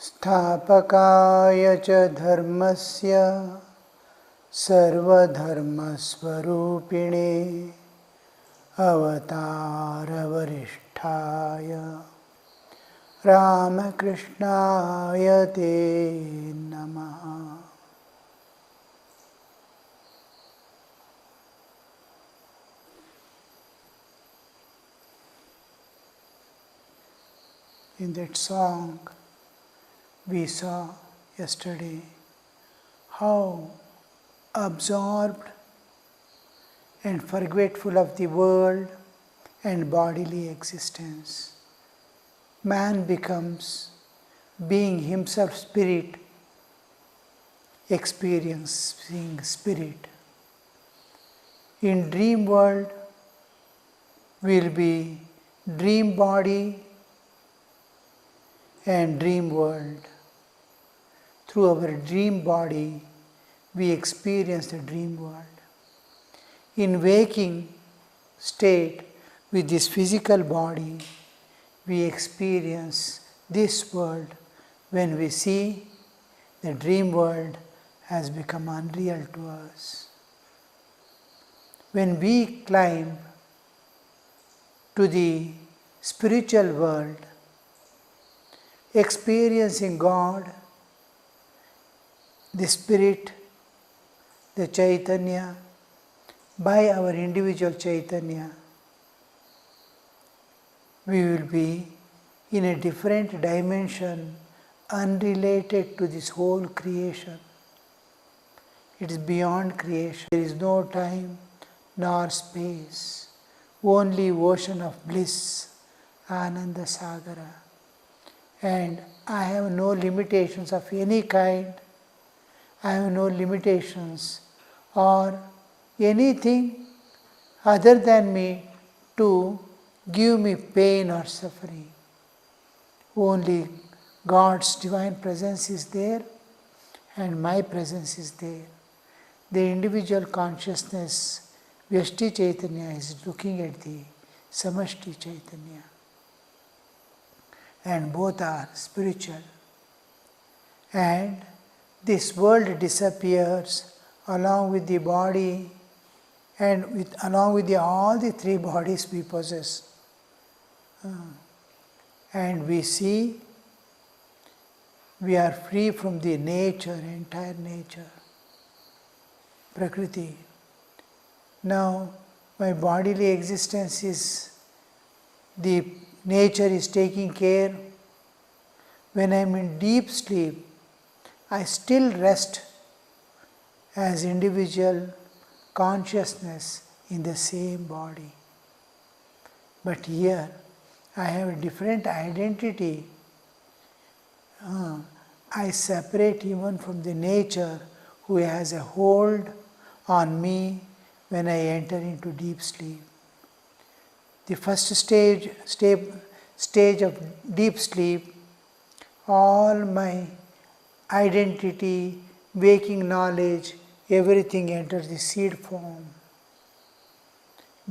स्थापकाय च धर्मस्य सर्वधर्मस्वरूपिणे अवतारवरिष्ठाय Ramakrishnaय te namaha. In that song, we saw yesterday how absorbed and forgetful of the world and bodily existence man becomes, being himself spirit, experiencing spirit. In dream world will be dream body and dream world. Through our dream body, we experience the dream world. In waking state with this physical body, we experience this world when we see the dream world has become unreal to us. When we climb to the spiritual world, experiencing God, the Spirit, the Chaitanya, by our individual Chaitanya, we will be in a different dimension unrelated to this whole creation. It is beyond creation. There is no time nor space, only ocean of bliss, Ananda Sagara. And I have no limitations of any kind. I have no limitations or anything other than me to give me pain or suffering. Only God's divine presence is there and my presence is there. The individual consciousness, Vyashti Chaitanya, is looking at the Samashti Chaitanya. And both are spiritual. And this world disappears along with the body and along with all the three bodies we possess. And we see we are free from the nature, entire nature, Prakriti. Now my bodily existence is, the nature is taking care. When I am in deep sleep, I still rest as individual consciousness in the same body. But here I have a different identity. I separate even from the nature who has a hold on me when I enter into deep sleep. The first stage of deep sleep, all my identity, waking knowledge, everything enters the seed form.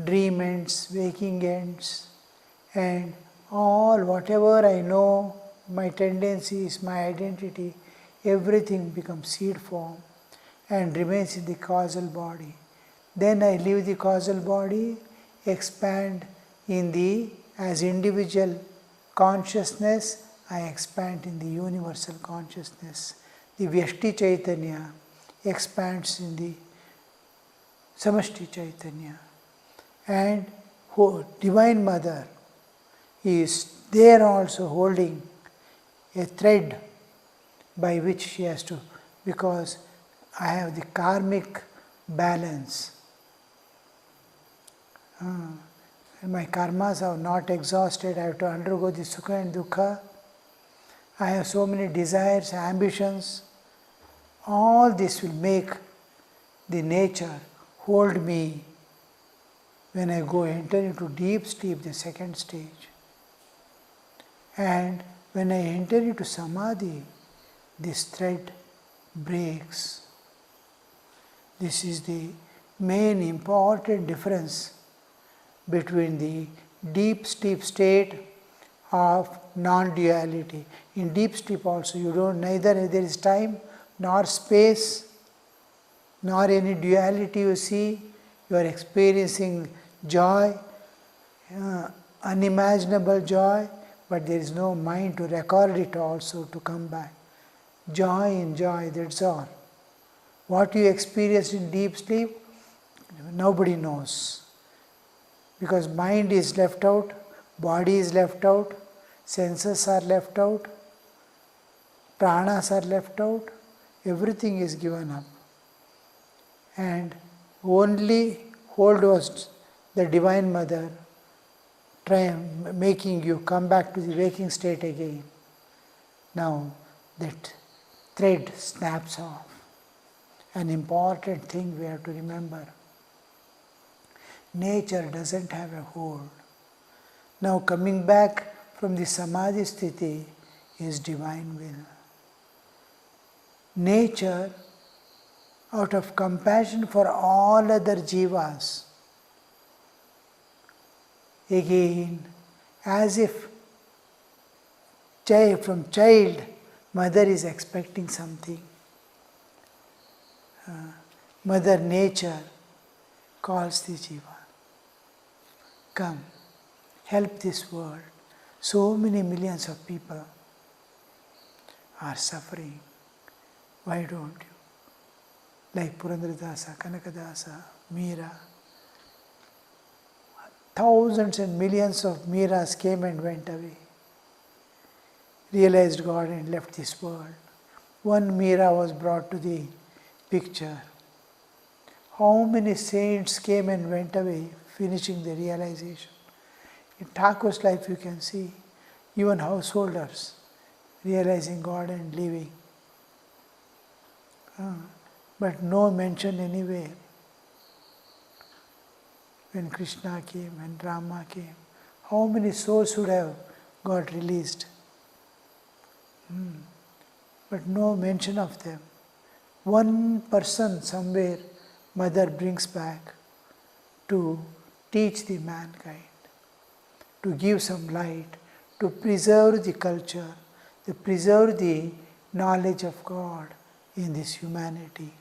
Dream ends, waking ends, and all whatever I know, my tendencies, my identity, everything becomes seed form and remains in the causal body. Then I leave the causal body, expand as individual consciousness, I expand in the universal consciousness. The Vyashti Chaitanya expands in the Samashti Chaitanya. And Divine Mother is there also holding a thread by which she has to, because I have the karmic balance. My karmas are not exhausted, I have to undergo the sukha and dukkha. I have so many desires, ambitions. All this will make the nature hold me when I enter into deep sleep, the second stage. And when I enter into samadhi, this thread breaks. This is the main important difference between the deep sleep state of non-duality. In deep sleep also, you don't, neither there is time nor space nor any duality you see. You are experiencing joy, unimaginable joy, but there is no mind to record it also, to come back. Joy in joy, that's all. What you experience in deep sleep, nobody knows. Because mind is left out, body is left out, senses are left out, pranas are left out, everything is given up. And only hold was the Divine Mother, making you come back to the waking state again. Now that thread snaps off. An important thing we have to remember. Nature doesn't have a hold. Now coming back from the Samadhi Sthiti is divine will. Nature, out of compassion for all other jivas, again, as if from child, mother is expecting something. Mother Nature calls the jiva. Come, help this world. So many millions of people are suffering. Why don't you? Like Purandaradasa, Kanakadasa, Meera. Thousands and millions of Meeras came and went away. Realized God and left this world. One Meera was brought to the picture. How many saints came and went away, finishing the realization? In Thakur's life you can see, even householders realizing God and leaving. But no mention anywhere. When Krishna came, when Rama came, how many souls would have got released? But no mention of them. One person somewhere Mother brings back to teach the mankind, to give some light, to preserve the culture, to preserve the knowledge of God in this humanity.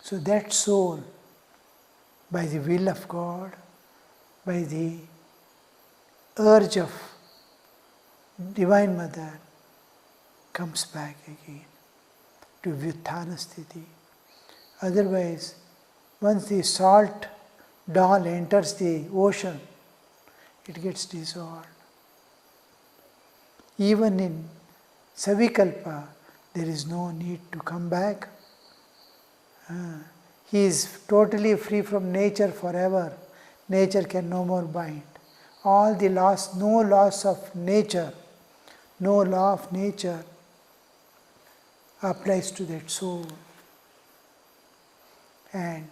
So that soul, by the will of God, by the urge of Divine Mother, comes back again to Vyuthana Sthiti. Otherwise, once the salt doll enters the ocean, it gets dissolved. Even in Savikalpa, there is no need to come back. He is totally free from nature forever. Nature can no more bind. All the loss, no loss of nature, no law of nature applies to that soul. And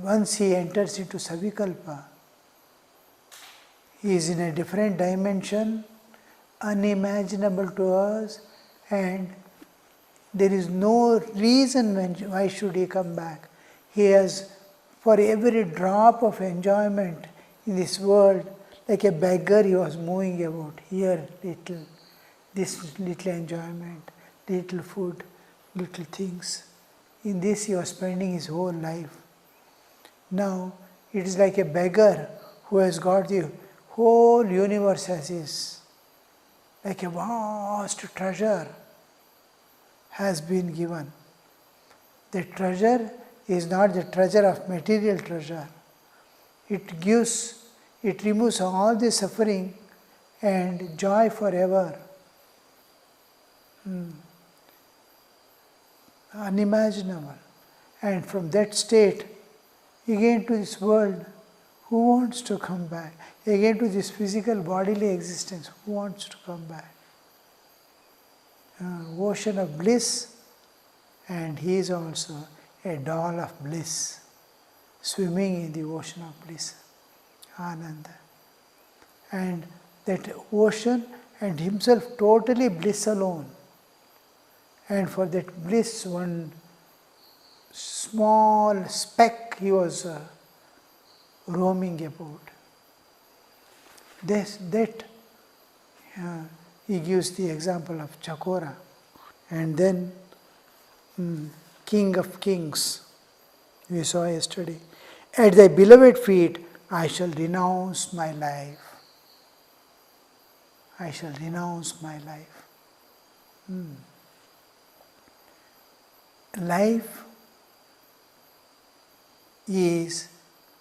once he enters into Savikalpa, he is in a different dimension, unimaginable to us, and there is no reason why should he come back. He has, for every drop of enjoyment in this world, like a beggar he was moving about. Here little, this little enjoyment, little food, little things. In this he was spending his whole life. Now it is like a beggar who has got the whole universe as his, like a vast treasure has been given. The treasure is not the treasure of material treasure. It removes all the suffering and joy forever. Unimaginable. And from that state, again to this world, who wants to come back? Again to this physical bodily existence, who wants to come back? Ocean of bliss, and he is also a doll of bliss, swimming in the ocean of bliss, Ananda. And that ocean and himself totally bliss alone. And for that bliss, one small speck he was roaming about. He gives the example of Chakora, and then King of Kings, we saw yesterday. At thy beloved feet, I shall renounce my life. I shall renounce my life. Life is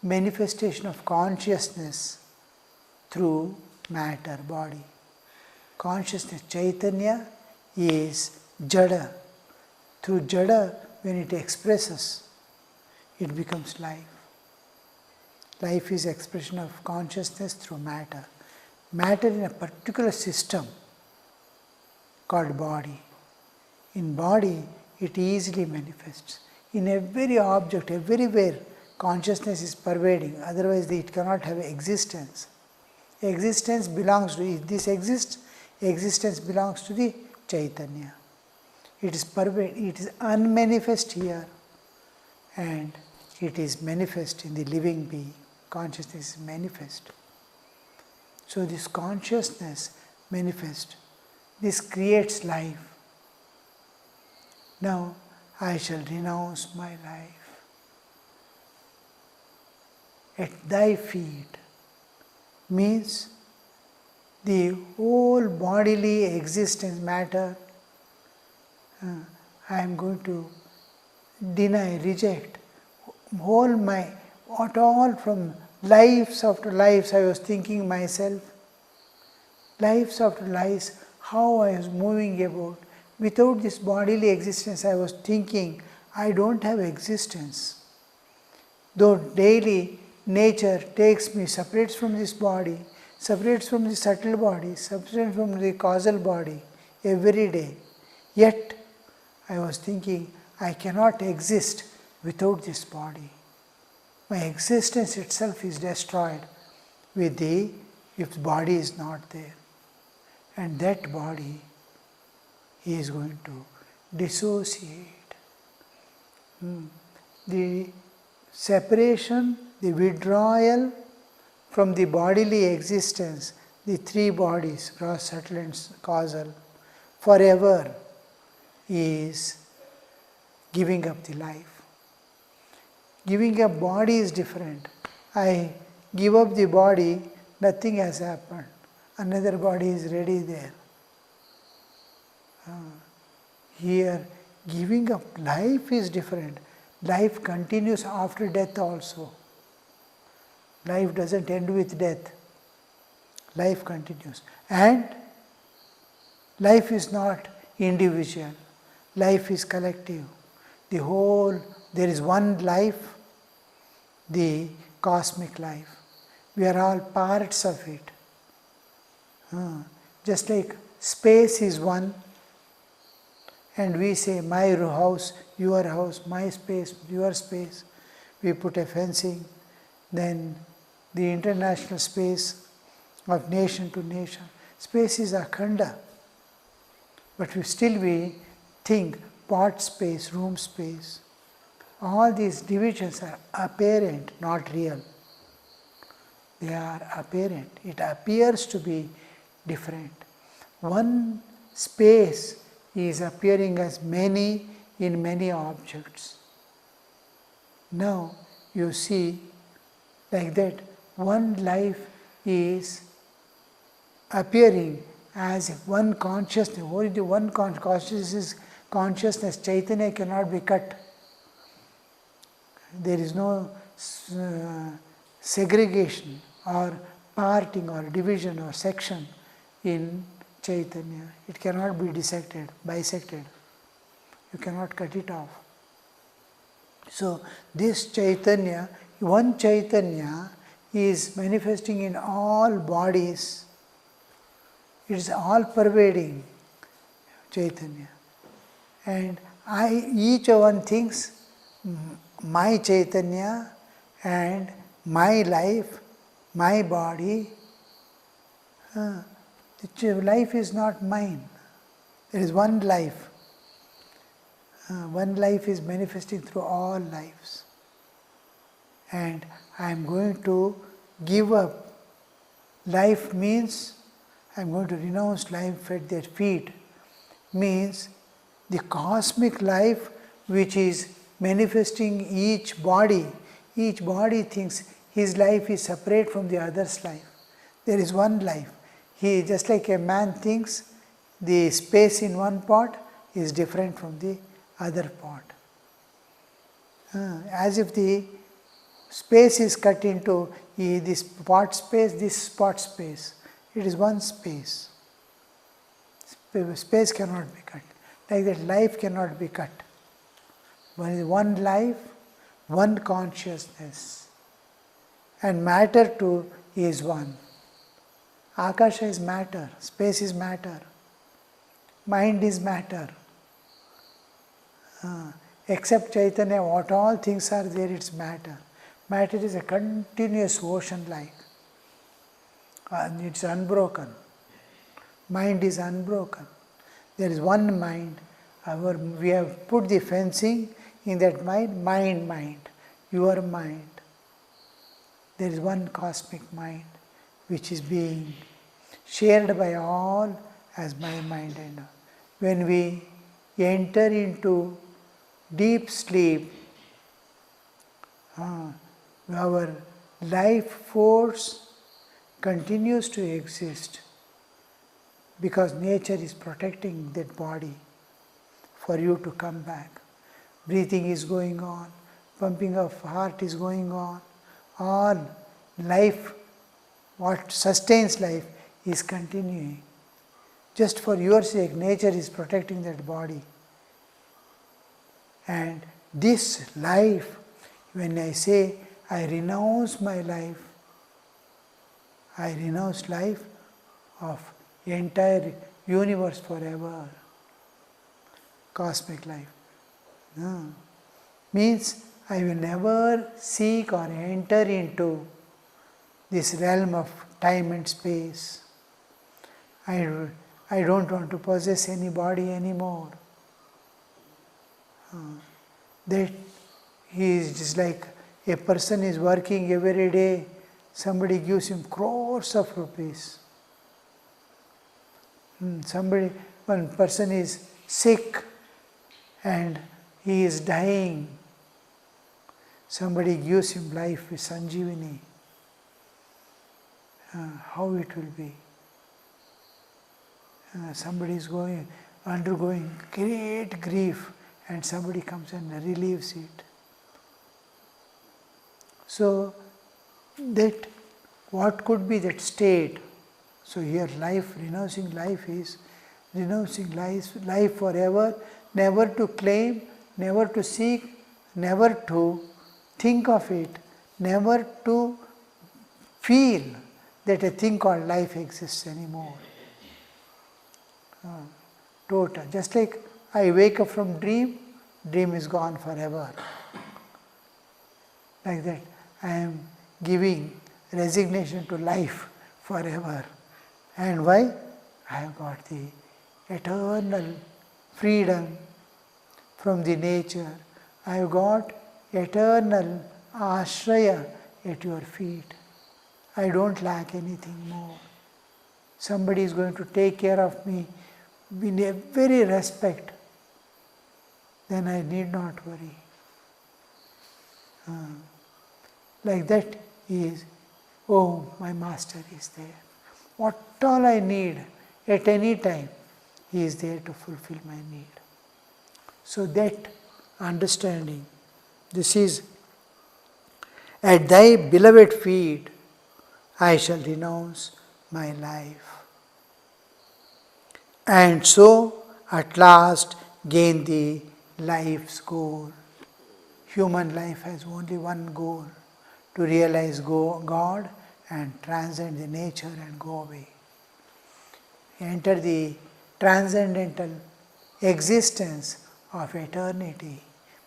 manifestation of consciousness through matter, body. Consciousness, Chaitanya, is Jada. Through Jada, when it expresses, it becomes life. Life is expression of consciousness through matter. Matter in a particular system called body. In body, it easily manifests. In every object, everywhere, consciousness is pervading, otherwise it cannot have existence. Existence belongs to, if this exists, existence belongs to the Chaitanya. It is it is unmanifest here, and it is manifest in the living being. Consciousness is manifest. So this consciousness manifest, this creates life. Now I shall renounce my life. At thy feet means the whole bodily existence matter, I am going to deny, reject, whole my, what all from lives after lives I was thinking myself, lives after lives, how I was moving about. Without this bodily existence I was thinking, I don't have existence. Though daily nature takes me, separates from this body, separates from the subtle body, separates from the causal body every day. Yet I was thinking, I cannot exist without this body. My existence itself is destroyed if the body is not there. And that body is going to dissociate. The separation, the withdrawal from the bodily existence, the three bodies, gross, subtle and causal, forever is giving up the life. Giving up body is different. I give up the body, nothing has happened. Another body is ready there. Here, giving up life is different. Life continues after death also. Life doesn't end with death. Life continues. And life is not individual. Life is collective. The whole, there is one life, the cosmic life. We are all parts of it. Just like space is one, and we say my house, my space, your space. We put a fencing, then the international space of nation to nation. Space is akhanda, but we think pot space, room space. All these divisions are apparent, not real. They are apparent. It appears to be different. One space is appearing as many in many objects. Now you see like that one life is appearing as one consciousness. Only the one consciousness, Chaitanya cannot be cut. There is no segregation or parting or division or section in Chaitanya. It cannot be bisected. You cannot cut it off. So this Chaitanya, one Chaitanya is manifesting in all bodies. It is all pervading Chaitanya. And each one thinks my Chaitanya and my life, my body. Life is not mine. There is one life. One life is manifesting through all lives. And I am going to give up Life means, I am going to renounce life at their feet, means the cosmic life which is manifesting each body. Each body thinks his life is separate from the other's life. There is one life. He, just like a man thinks the space in one pot is different from the other pot. As if the space is cut into this pot space, this spot space. It is one space. Space cannot be cut. Like that, life cannot be cut. One life, one consciousness. And matter too is one. Akasha is matter, space is matter, mind is matter. Except Chaitanya, what all things are there, it's matter. Matter is a continuous ocean like. And it's unbroken. Mind is unbroken. There is one mind. We have put the fencing in that mind, mind, your mind. There is one cosmic mind which is being shared by all as my mind and all. When we enter into deep sleep, our life force continues to exist because nature is protecting that body for you to come back. Breathing is going on, pumping of heart is going on, all life, what sustains life is continuing. Just for your sake, nature is protecting that body. And this life, when I say I renounce my life, I renounce life of entire universe forever. Cosmic life. Means I will never seek or enter into this realm of time and space. I don't want to possess any body anymore. That he is just like a person is working every day, somebody gives him crores of rupees. One person is sick and he is dying. Somebody gives him life with Sanjeevani. How it will be? Somebody is undergoing great grief and somebody comes and relieves it. So, that what could be that state? So here life, renouncing life is renouncing life forever, never to claim, never to seek, never to think of it, never to feel that a thing called life exists anymore. Total. Just like I wake up from dream is gone forever. Like that, I am giving resignation to life forever. And why? I have got the eternal freedom from the nature. I have got eternal ashraya at your feet. I don't lack anything more. Somebody is going to take care of me in every respect. Then I need not worry. Like that is, oh, my master is there. What all I need at any time, he is there to fulfill my need. So that understanding, this is, at thy beloved feet, I shall renounce my life. And so, at last, gain the life's goal. Human life has only one goal, to realize God and transcend the nature and go away. Enter the transcendental existence of eternity.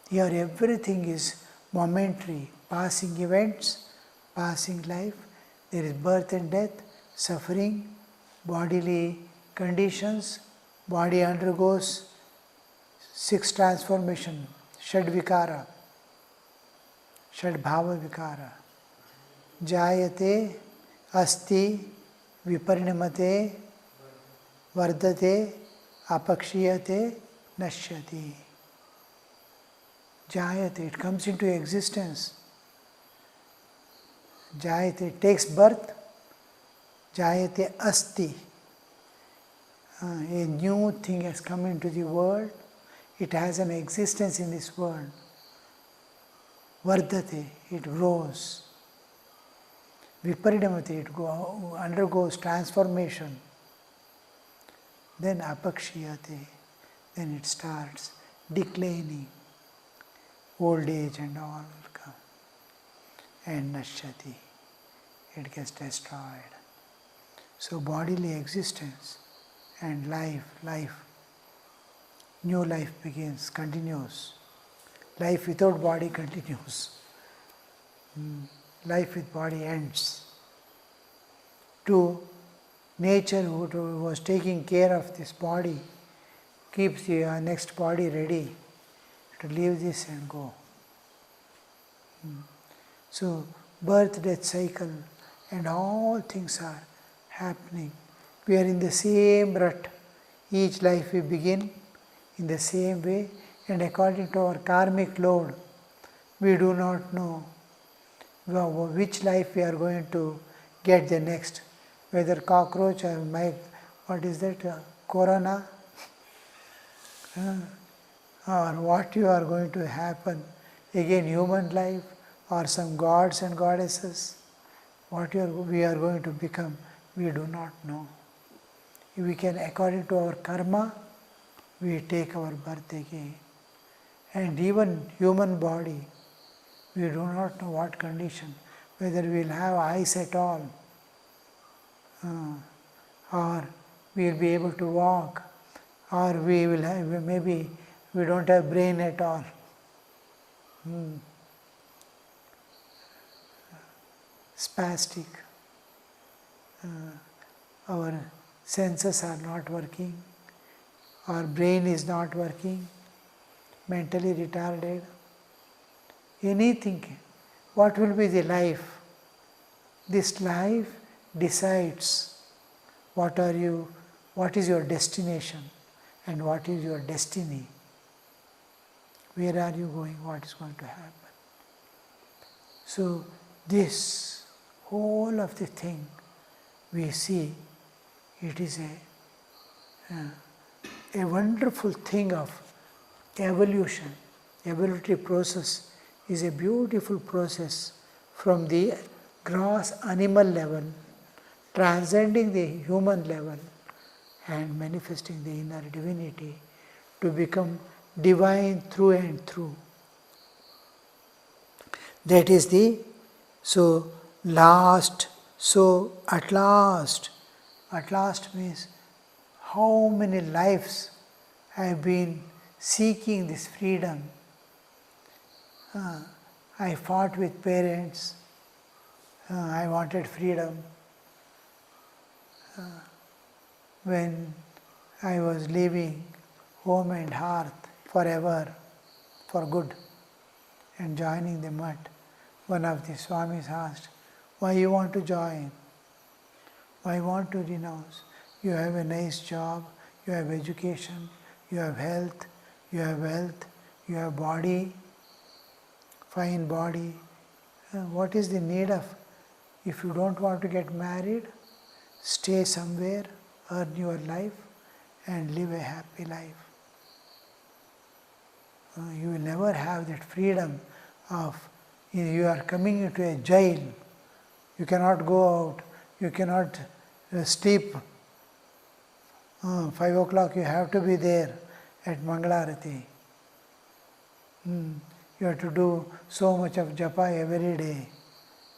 Here everything is momentary, passing events, passing life. There is birth and death, suffering, bodily conditions. Body undergoes 6 transformation, Shad Vikara, Shad Bhava Vikara. Jayate, Asti, viparinamate, vardate, apakshiyate, nashyati. Jayate, it comes into existence. Jayate, it takes birth. Jayate asti. A new thing has come into the world. It has an existence in this world. Vardate, it grows. Viparinamate, it undergoes transformation. Then apakshiyate, then it starts declining. Old age and all will come. And nashyati, it gets destroyed. So bodily existence and life, new life begins, continues. Life without body continues. Life with body ends. To nature who was taking care of this body keeps the next body ready to leave this and go. So birth, death cycle and all things are happening. We are in the same rut. Each life we begin in the same way, and according to our karmic load, we do not know which life we are going to get the next, whether cockroach or what is that, corona, or what you are going to happen, again human life, or some gods and goddesses, we are going to become, we do not know. We can, according to our karma, we take our birth again. And even human body, we do not know what condition, whether we will have eyes at all, or we will be able to walk, or we will have, maybe we don't have brain at all. Spastic. Our senses are not working, our brain is not working, mentally retarded. Anything. What will be the life? This life decides what is your destination and what is your destiny. Where are you going? What is going to happen? So this whole of the thing we see, it is a wonderful thing of evolution. Evolutionary process is a beautiful process from the gross animal level, transcending the human level and manifesting the inner divinity to become divine through and through. That is the, at last means how many lives I have been seeking this freedom. I fought with parents, I wanted freedom. When I was leaving home and hearth forever, for good, and joining the mutt, one of the Swamis asked, why you want to join? Why you want to renounce? You have a nice job, you have education, you have health, you have wealth, you have body, fine body. What is the need of, if you don't want to get married, stay somewhere, earn your life and live a happy life. You will never have that freedom of, you are coming into a jail, you cannot go out, you cannot sleep. 5 o'clock you have to be there at Mangalarati. You have to do so much of japa every day,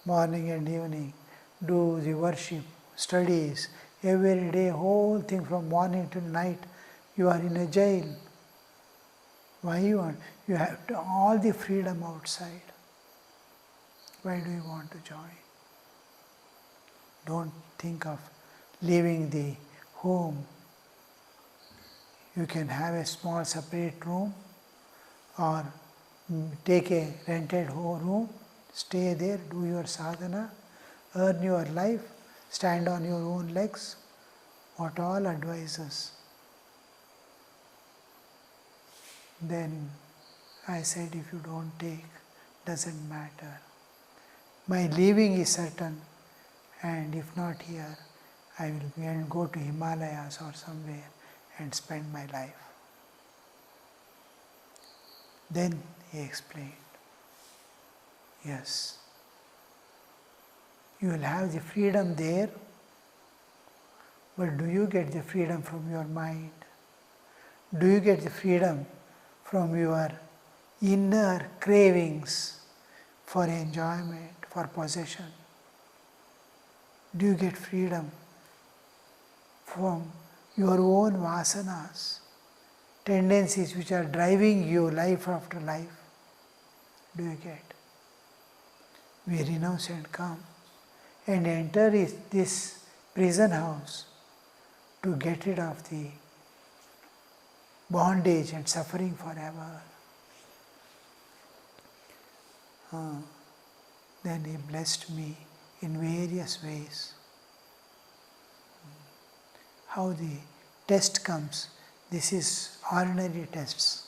morning and evening. Do the worship, studies, every day, whole thing from morning till night. You are in a jail. Why you want? You have all the freedom outside. Why do you want to join? Don't think of leaving the home. You can have a small separate room or take a rented room, stay there, do your sadhana, earn your life, stand on your own legs, what all advices. Then I said, if you don't take, doesn't matter. My leaving is certain, and if not here, I will go to Himalayas or somewhere and spend my life. Then he explained, yes, you will have the freedom there, but do you get the freedom from your mind? Do you get the freedom from your inner cravings for enjoyment, for possession? Do you get freedom from your own vasanas, tendencies which are driving you life after life? Do you get? We renounce and come and enter this prison house to get rid of the bondage and suffering forever. Then he blessed me in various ways. How the test comes, this is ordinary tests.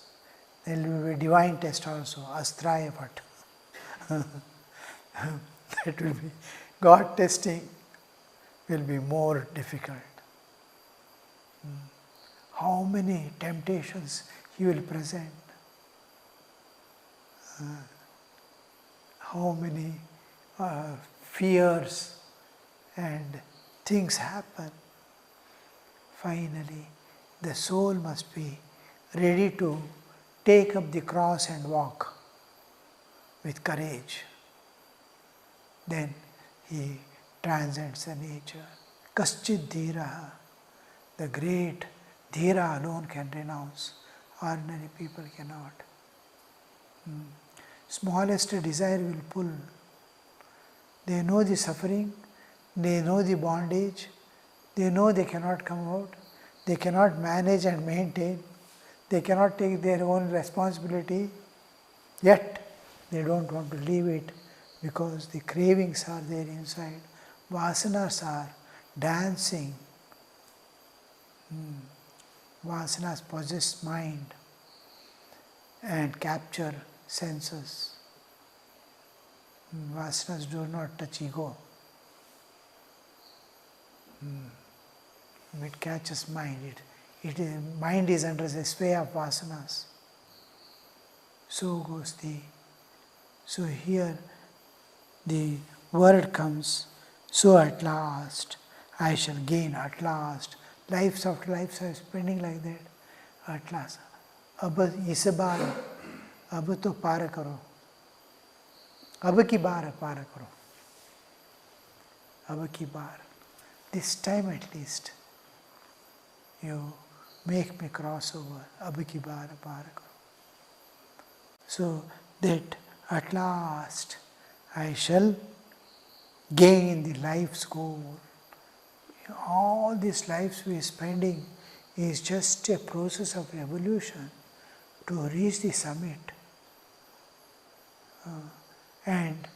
There will be a divine test also, astraya bhat. That will be, God testing will be more difficult. How many temptations He will present. How many fears and things happen. Finally, the soul must be ready to take up the cross and walk with courage. Then he transcends the nature. Kaschid dhiraha. The great dhira alone can renounce. Ordinary people cannot. Smallest desire will pull. They know the suffering, they know the bondage, they know they cannot come out, they cannot manage and maintain, they cannot take their own responsibility, yet they don't want to leave it because the cravings are there inside. Vasanas are dancing. Vasanas possess mind and capture senses. Vasanas do not touch ego. It catches mind. Mind is under the sway of vasanas. So goes so here the word comes, so at last I shall gain, at last. Lives after lives I am spending like that. At last. Ab is baar, ab to par karo. Ab ki baar par karo. Ab ki baar. This time at least you make me cross over. Ab ki baar par karo. So that at last I shall gain the life's goal. All these lives we are spending is just a process of evolution to reach the summit. And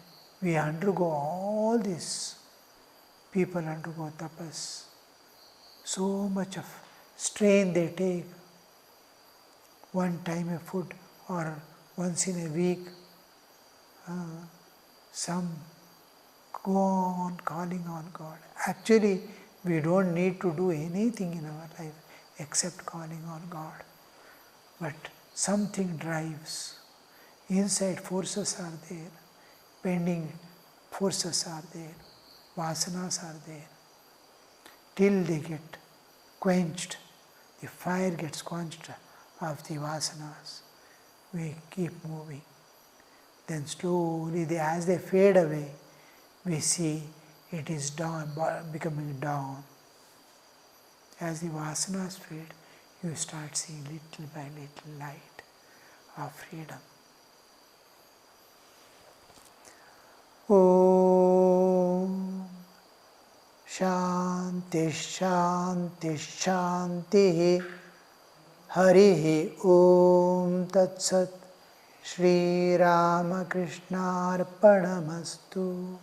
we undergo all this. People undergo tapas. So much of strain they take. One time of food or once in a week. Some go on calling on God. Actually, we don't need to do anything in our life except calling on God. But something drives. Inside forces are there. Pending forces are there. Vasanas are there. Till they get quenched, the fire gets quenched of the vasanas. We keep moving. Then slowly, as they fade away, we see it is dawn, becoming dawn. As the vasanas fade, you start seeing little by little light of freedom. Om Shanti Shanti Shanti Harihi Om Tat Sat Shri Ramakrishna Arpanamastu.